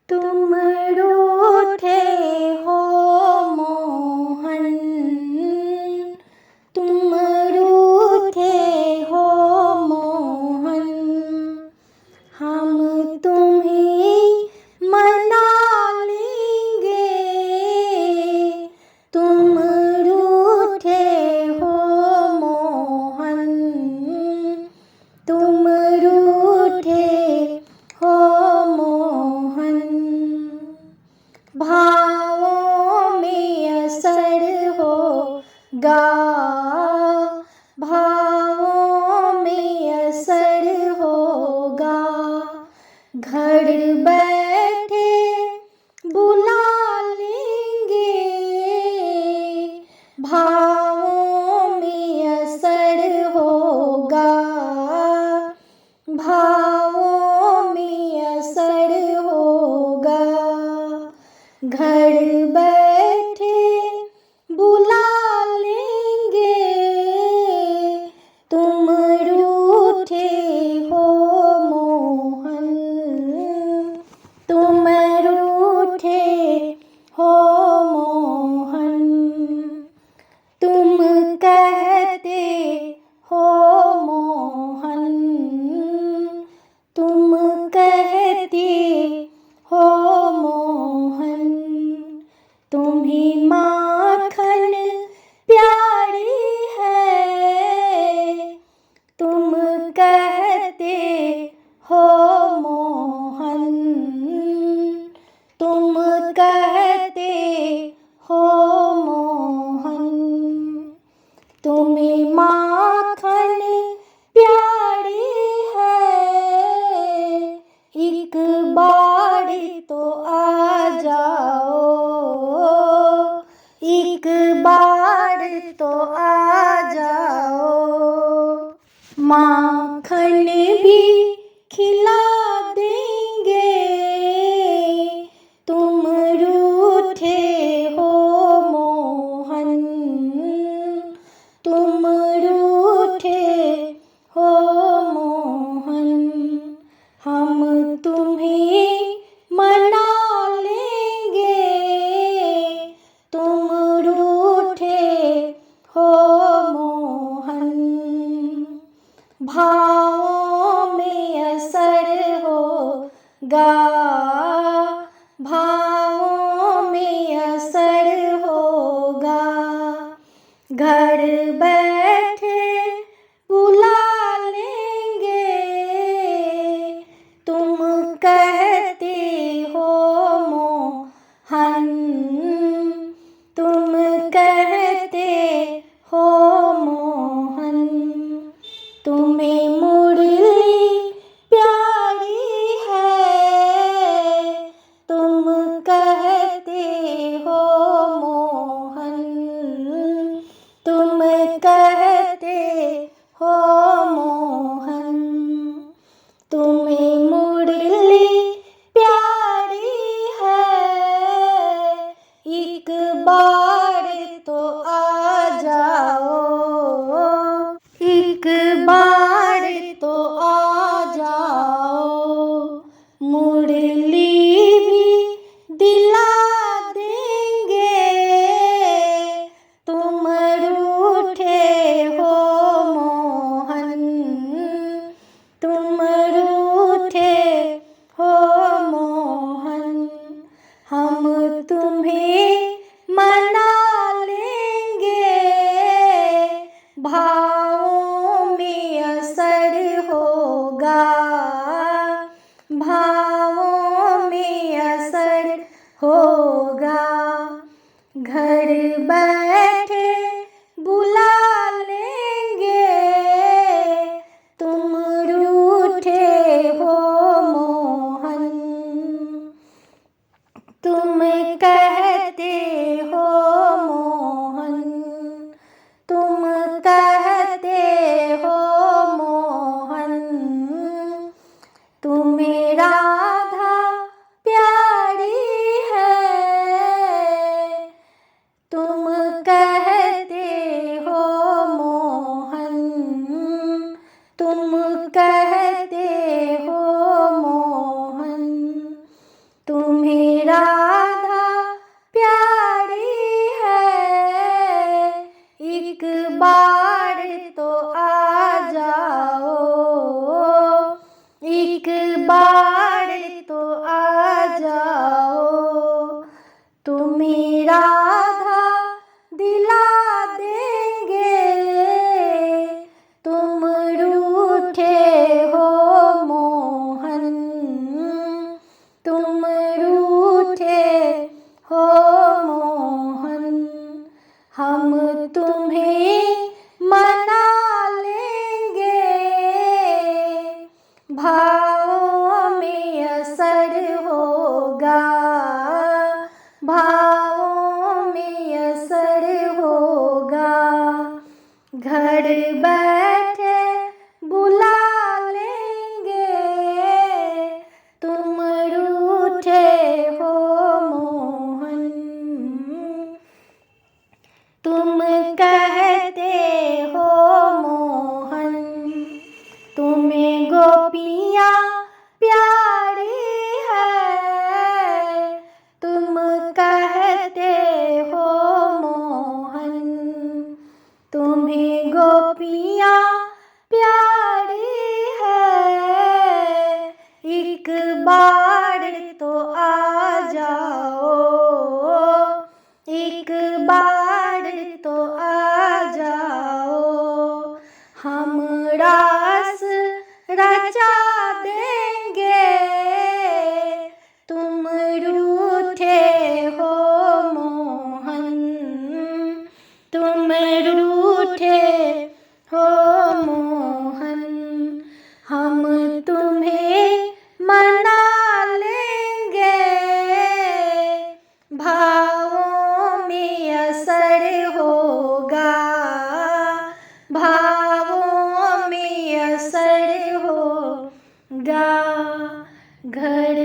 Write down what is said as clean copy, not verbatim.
तुम रूठे हो मोहन, तुम रूठे हो मोहन, हम तुम्हें मना लेंगे। तुम रूठे हो मोहन, तुम रूठे हो मोहन, भावों में असर होगा, भावों में असर होगा, घर बैठे बुला लेंगे। भावों में असर होगा, भावों में असर होगा, घर बैठे बुला लेंगे। तुम रूठे हो मोहन, तुम रूठे हो मोहन, तुम कहते हो मोहन, तुम कहते हो मोहन, तुम्हें माखन प्यारी है। तुम कहते हो मोहन, तुम कहते हो मोहन, तुम्हें माखन प्यारी है। एक बार तो आ जाओ, एक बार तो आ जाओ, माखन भी खिला देंगे। तुम रूठे हो मोहन, तुम रूठे हो मोहन, हम तुम्हें मना लेंगे। तुम रूठे हो मोहन, भावों में असर होगा, भावों में असर होगा, घर बैठे बुला लेंगे। तुम कहते हो मोहन, तुम कहते हो मोहन, तुम्हें मुरली प्यारी है। तुम कहते हो मोहन, तुम कहते हो मोहन, तुम्हें मुरली प्यारी है। एक बार तो आ जाओ, एक बार तो आ जाओ, मुरली भी दिला देंगे। तुम रूठे हो मोहन, तुम रूठे हो मोहन, हम तुम्हें मना लेंगे। भावों में असर होगा, भावों में असर होगा, घर बैठे बुला लेंगे। तुम रूठे हो मोहन, तुम कहते हो मोहन, तुम कहते हो मोहन, तुम्हें राधा प्यारी है। भावों में असर होगा। घर बैठे बुला लेंगे, तुम रूठे हो मोहन। तुम कहते हो मोहन, तुम्हें गोपियाँ प्यारी है। तुम कहते हो मोहन, तुम्हें गोपियाँ प्यारी है। एक बार तो आ जाओ, एक बार तो आ जाओ। हम रास रचा देंगे, तुम रूठे हो मोहन। तुम रूठे हो मोहन। हम तुम्हें मना लेंगे, भावों में असर होगा। भावों में असर होगा। घर